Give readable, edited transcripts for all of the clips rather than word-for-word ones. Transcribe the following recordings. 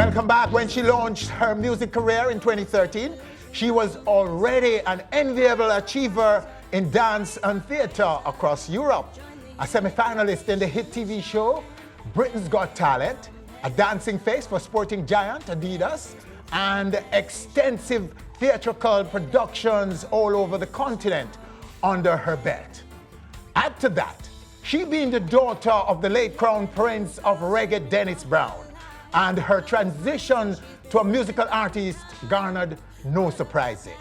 Welcome back. When she launched her music career in 2013, she was already an enviable achiever in dance and theater across Europe. A semi-finalist in the hit TV show Britain's Got Talent, a dancing face for sporting giant Adidas, and extensive theatrical productions all over the continent under her belt. Add to that, she being the daughter of the late Crown Prince of Reggae, Dennis Brown, and her transition to a musical artist garnered no surprises.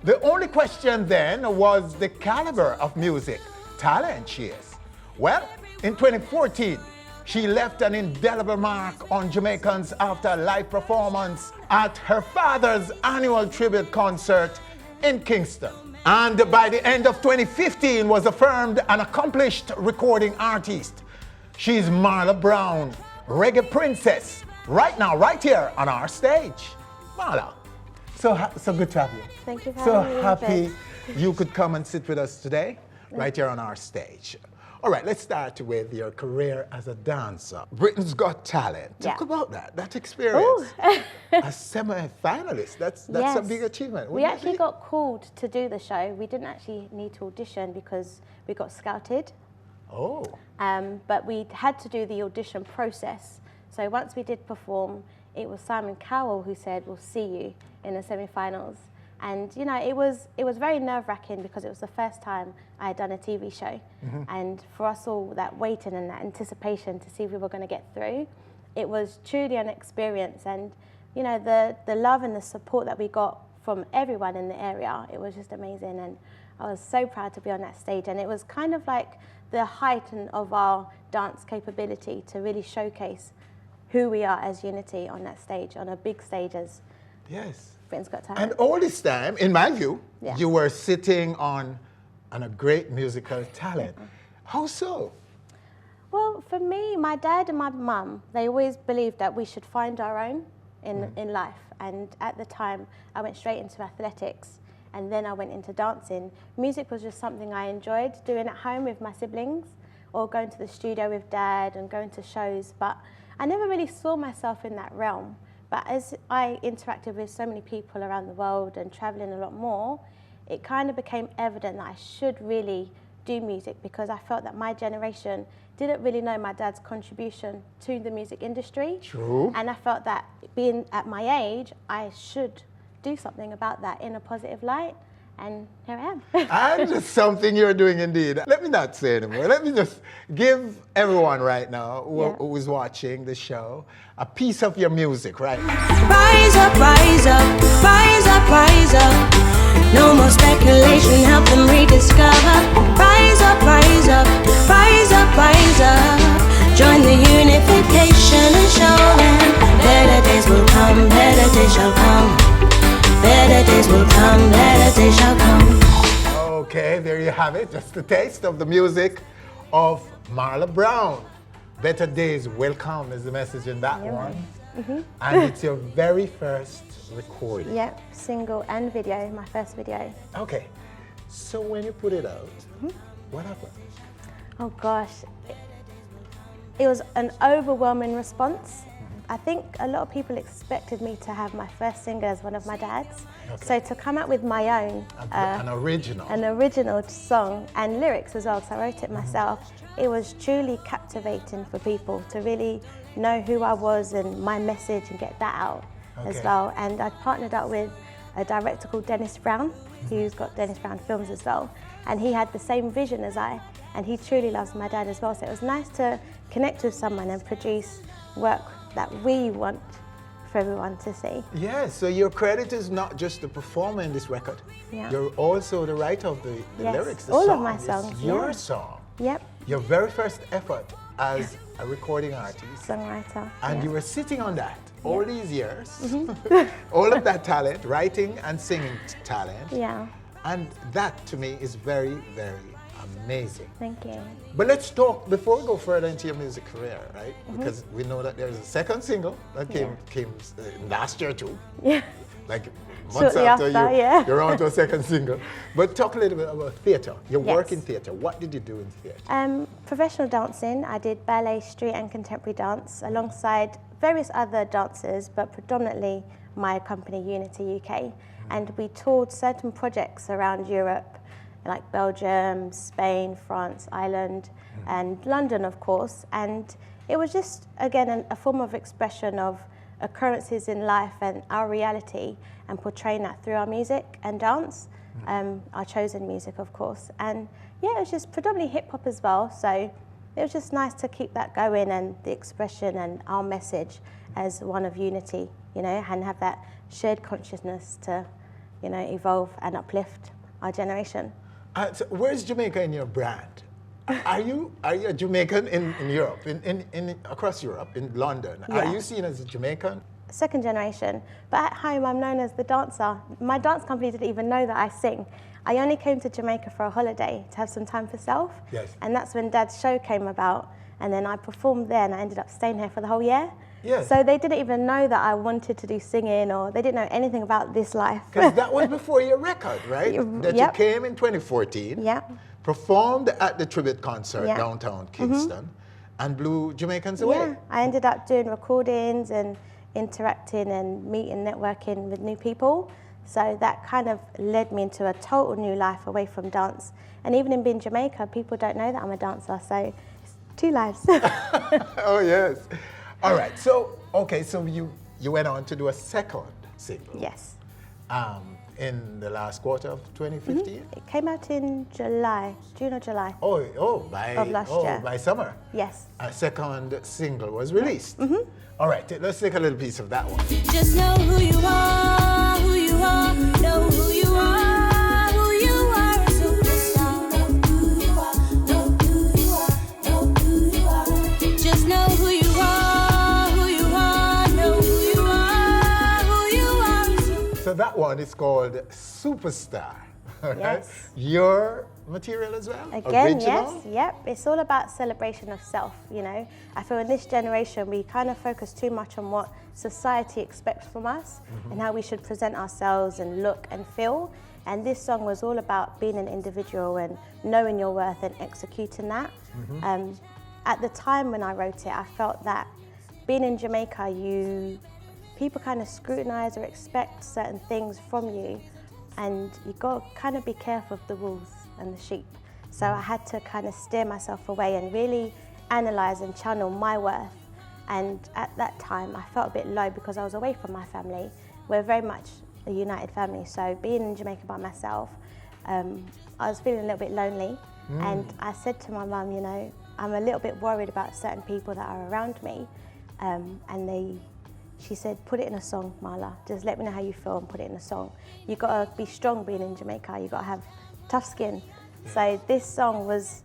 The only question then was the caliber of music talent she is. Well, in 2014, she left an indelible mark on Jamaicans after a live performance at her father's annual tribute concert in Kingston. And by the end of 2015 was affirmed an accomplished recording artist. She's Marla Brown, Reggae Princess, right now, right here on our stage. Marla, so good to have you. Thank you for having me. So happy you could come and sit with us today, right here on our stage. All right, let's start with your career as a dancer. Britain's Got Talent. Talk about that experience. A semi-finalist, that's a big achievement. We actually got called to do the show. We didn't actually need to audition because we got scouted. Oh. But we had to do the audition process. So once we did perform, it was Simon Cowell who said, "We'll see you in the semi-finals." And you know, it was very nerve-wracking because it was the first time I had done a TV show. And for us all, that waiting and that anticipation to see if we were going to get through, it was truly an experience. And you know, the love and the support that we got from everyone in the area, it was just amazing. And I was so proud to be on that stage. And it was kind of like the height of our dance capability to really showcase who we are as Unity on that stage, on a big stage as Britain's Got Talent. And all this time, in my view, you were sitting on a great musical talent. How so? Well, for me, my dad and my mum, they always believed that we should find our own in life. And at the time, I went straight into athletics, and then I went into dancing. Music was just something I enjoyed doing at home with my siblings, or going to the studio with dad and going to shows. But I never really saw myself in that realm. But as I interacted with so many people around the world and traveling a lot more, it kind of became evident that I should really do music, because I felt that my generation didn't really know my dad's contribution to the music industry. True. And I felt that being at my age, I should do something about that in a positive light. And here I am. And it's something you're doing indeed. Let me not say anymore. Let me just give everyone right now who is watching the show a piece of your music, right? Rise up, rise up, rise up, rise up. No more speculation, help them rediscover. Rise up, rise up, rise up, rise up. Join the unification and show them better days will come, better days shall come. Better days will come, better days shall come. Okay, there you have it. Just a taste of the music of Marla Brown. Better days will come is the message in that one. And it's your very first recording. Yep, single and video, my first video. Okay, so when you put it out, what happened? Oh gosh, it was an overwhelming response. I think a lot of people expected me to have my first single as one of my dad's. So to come out with my own, an original song and lyrics as well, because I wrote it myself, it was truly captivating for people to really know who I was and my message and get that out as well. And I partnered up with a director called Dennis Brown, who's got Dennis Brown Films as well. And he had the same vision as I, and he truly loves my dad as well. So it was nice to connect with someone and produce work that we want for everyone to see. Yeah, so your credit is not just the performer in this record. You're also the writer of the lyrics, the all song. of my songs. It's your song. Yep. Your very first effort as a recording artist. Songwriter. And you were sitting on that all these years. All of that talent, writing and singing talent. Yeah. And that to me is very, very amazing. Thank you. But let's talk, before we go further into your music career, right? Because we know that there's a second single that came last year too. Yeah. Like months Shortly after after, you're on to a second single. But talk a little bit about theatre. Your Yes. work in theatre. What did you do in theatre? Professional dancing. I did ballet, street and contemporary dance alongside various other dancers, but predominantly my company, Unity UK. And we toured certain projects around Europe, like Belgium, Spain, France, Ireland, and London, of course. And it was just, again, a form of expression of occurrences in life and our reality, and portraying that through our music and dance, our chosen music, of course. And yeah, it was just predominantly hip hop as well. So it was just nice to keep that going, and the expression and our message as one of unity, you know, and have that shared consciousness to, you know, evolve and uplift our generation. So where's Jamaica in your brand? Are you a Jamaican in Europe, in across Europe, in London? Yeah. Are you seen as a Jamaican? Second generation, but at home I'm known as the dancer. My dance company didn't even know that I sing. I only came to Jamaica for a holiday to have some time for self. Yes. And that's when Dad's show came about, and then I performed there, and I ended up staying here for the whole year. Yes. So they didn't even know that I wanted to do singing, or they didn't know anything about this life. Because that was before your record, right? That you Yep. came in 2014, Yeah. performed at the tribute concert Yeah. downtown Kingston, and blew Jamaicans away. Yeah, I ended up doing recordings and interacting and meeting, networking with new people. So that kind of led me into a total new life away from dance. And even in being Jamaica, people don't know that I'm a dancer. So it's two lives. Oh, yes. All right. So, okay, so you went on to do a second single. Yes. In the last quarter of 2015? It came out in July, June or July. By last year. by summer. Yes. A second single was released. All right, let's take a little piece of that one. Just know who you are, know who you are, a superstar. Know who you are, know who you are, know who you are. Just know who you are, know who you are, a superstar. So that one is called Superstar. All right? Yes. Your material as well? Again, Original? yes, yep. It's all about celebration of self, you know. I feel in this generation, we kind of focus too much on what society expects from us and how we should present ourselves and look and feel. And this song was all about being an individual and knowing your worth and executing that. At the time when I wrote it, I felt that being in Jamaica, people kind of scrutinize or expect certain things from you, and you got to kind of be careful of the wolves and the sheep. So I had to kind of steer myself away and really analyze and channel my worth. And at that time, I felt a bit low because I was away from my family. We're very much a united family. So being in Jamaica by myself, I was feeling a little bit lonely. And I said to my mum, you know, I'm a little bit worried about certain people that are around me. She said, put it in a song, Marla. Just let me know how you feel and put it in a song. You've got to be strong being in Jamaica. You've got to have tough skin. So this song was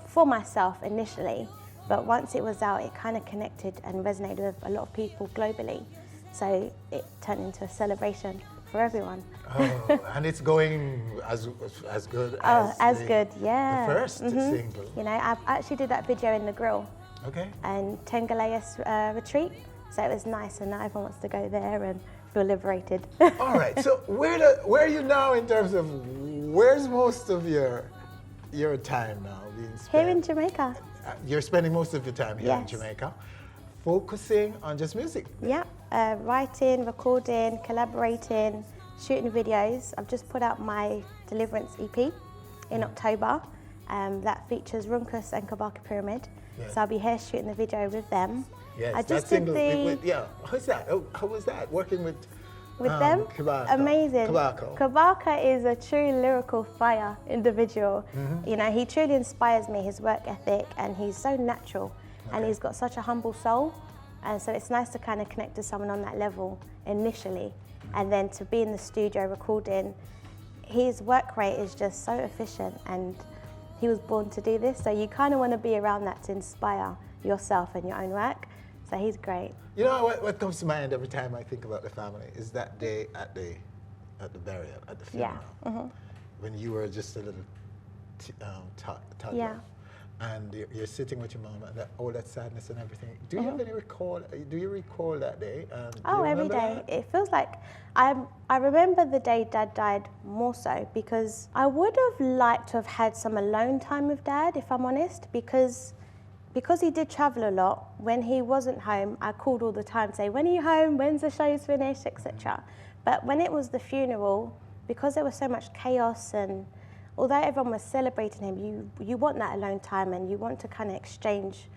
for myself initially, but once it was out, it kind of connected and resonated with a lot of people globally. So it turned into a celebration for everyone. Oh, and it's going as good as good, yeah. the first single. You know, I actually did that video in the grill. Okay. And Tengalayas retreat. So it was nice, and now everyone wants to go there and feel liberated. All right. So where are you now in terms of where's most of your time now being spent? Here in Jamaica. You're spending most of your time here in Yes. Jamaica, focusing on just music. Yeah, writing, recording, collaborating, shooting videos. I've just put out my Deliverance EP in October. That features Runkus and Kabaka Pyramid. Yes. So I'll be here shooting the video with them. Yes, I that just single. did the How's that? How was that working with them. Kabaka? Amazing. Kabaka. Kabaka is a true lyrical fire individual. You know, he truly inspires me, his work ethic, and he's so natural, and he's got such a humble soul. And so it's nice to kind of connect to someone on that level initially, and then to be in the studio recording. His work rate is just so efficient, and he was born to do this. So you kind of want to be around that to inspire yourself and your own work. So he's great. You know what comes to mind every time I think about the family is that day at the burial, at the funeral, Yeah. when you were just a little toddler. Yeah. And you're sitting with your mom and all that sadness and everything. Do you have any recall? Do you recall that day? Do Oh, you every remember day. that? It feels like I remember the day Dad died more so because I would have liked to have had some alone time with Dad, if I'm honest, because he did travel a lot. When he wasn't home, I called all the time to say, when are you home? When's the show's finished, etc. But when it was the funeral, because there was so much chaos and although everyone was celebrating him, you want that alone time and you want to kind of exchange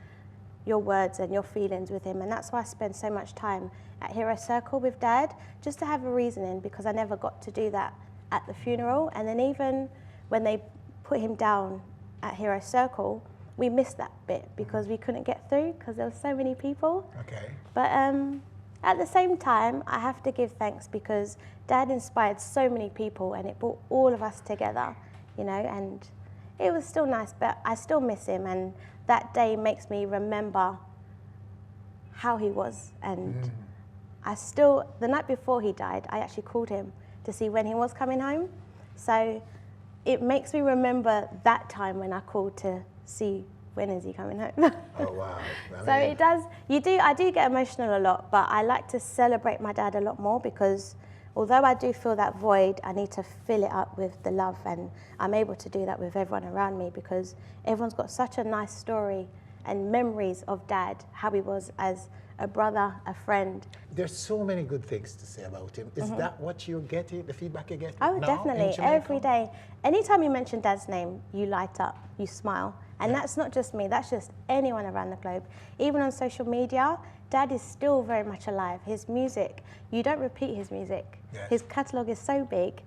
your words and your feelings with him. And that's why I spend so much time at Hero Circle with Dad, just to have a reasoning, because I never got to do that at the funeral. And then even when they put him down at Hero Circle, we missed that bit because we couldn't get through because there were so many people. Okay. But at the same time, I have to give thanks because Dad inspired so many people and it brought all of us together. You know, and it was still nice, but I still miss him, and that day makes me remember how he was. And the night before he died, I actually called him to see when he was coming home. So it makes me remember that time when I called to see when is he coming home. Oh, wow. So it does, I do get emotional a lot, but I like to celebrate my dad a lot more because although I do feel that void, I need to fill it up with the love, and I'm able to do that with everyone around me because everyone's got such a nice story and memories of Dad, how he was as a brother, a friend. There's so many good things to say about him. Is that what you're getting, the feedback you're getting Oh, now definitely, in Jamaica? every day. Anytime you mention Dad's name, you light up, you smile. And that's not just me, that's just anyone around the globe. Even on social media, Dad is still very much alive. His music, you don't repeat his music. Yes. His catalogue is so big.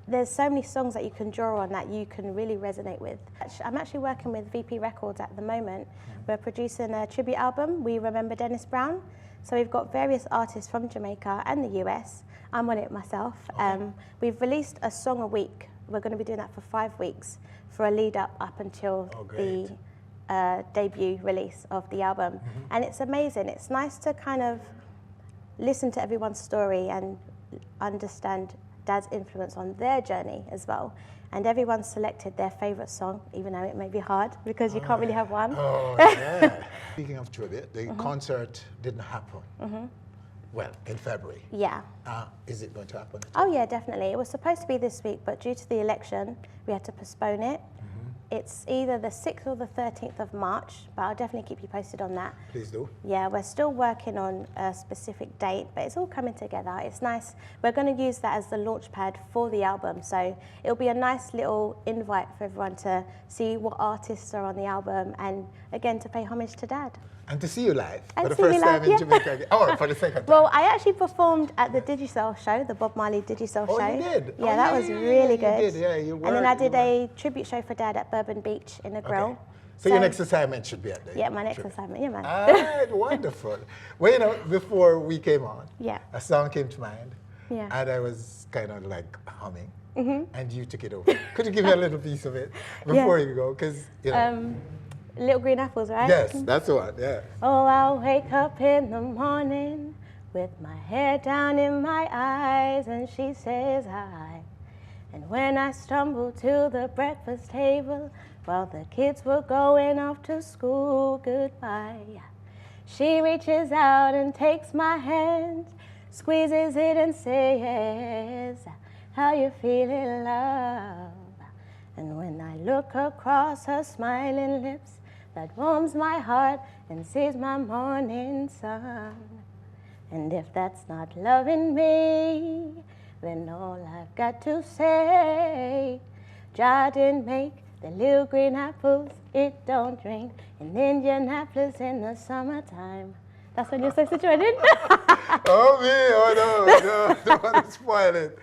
There's so many songs that you can draw on that you can really resonate with. I'm actually working with VP Records at the moment. We're producing a tribute album, We Remember Dennis Brown. So we've got various artists from Jamaica and the US. I'm on it myself. Okay. We've released a song a week. We're going to be doing that for 5 weeks for a lead up until the debut release of the album. And it's amazing. It's nice to kind of listen to everyone's story and understand Dad's influence on their journey as well. And everyone's selected their favourite song, even though it may be hard because you can't really have one. Oh, yeah. Speaking of tribute, the concert didn't happen. Well, in February. Yeah. Is it going to happen? Oh yeah, definitely. It was supposed to be this week, but due to the election, we had to postpone it. It's either the 6th or the 13th of March, but I'll definitely keep you posted on that. Please do. Yeah, we're still working on a specific date, but it's all coming together. It's nice. We're going to use that as the launch pad for the album, so it'll be a nice little invite for everyone to see what artists are on the album and, again, to pay homage to Dad. And to see you live And for the see me first time live, in yeah. Jamaica again. Oh, for the second time. Well, I actually performed at the Digicel show, the Bob Marley Digicel show. Oh, you did? Yeah, Oh, that yeah, was yeah, really yeah, good. you did, yeah, you And then I did were. a tribute show for Dad at Bourbon Beach in the grill. Okay. So your next assignment should be at the Yeah, my next tribute. assignment. Yeah, man. All right, wonderful. Well, you know, before we came on, Yeah. a song came to mind, Yeah. and I was kind of like humming, and you took it over. Could you give me a little piece of it before you go? Because, you know. Little Green Apples, right? Yes, that's the one, yeah. Oh, I'll wake up in the morning with my head down in my eyes, and she says hi. And when I stumble to the breakfast table, while the kids were going off to school, goodbye. She reaches out and takes my hand, squeezes it and says, how you feeling, love? And when I look across her smiling lips, that warms my heart and sees my morning sun. And if that's not loving me, then all I've got to say, Jah didn't make the little green apples, it don't rain in Indianapolis in the summertime. That's when you're supposed to join in. Oh, me, oh, no, don't want to spoil it.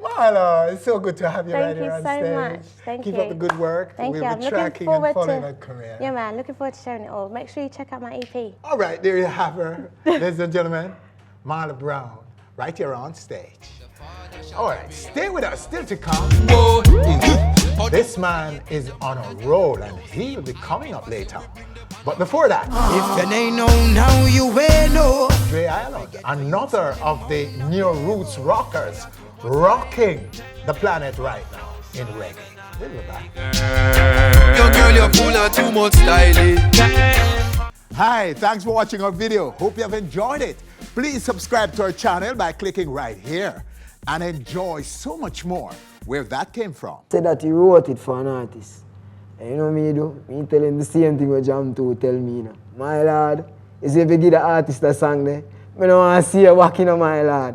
Marla, it's so good to have you right here on Thank you stage. so much. Thank Keep you. up the good work. Thank we'll you. be I'm looking tracking and forward following to her career. Yeah, man. Looking forward to sharing it all. Make sure you check out my EP. All right, there you have her, ladies and gentlemen. Marla Brown, right here on stage. All right, stay with us. Still to come. This man is on a roll, and he'll be coming up later. But before that, If you ain't know now, you will know. Dre Island, another of the new roots rockers, rocking the planet right now in reggae. We'll be back. Young girl, you're full of too much styling. Hi, thanks for watching our video. Hope you have enjoyed it. Please subscribe to our channel by clicking right here and enjoy so much more where that came from. Said that he wrote it for an artist. And you know me do? Me tell him the same thing what Jam 2 tell me now. My lad, is if you give the artist a song there, I don't want to see you walking on my lad.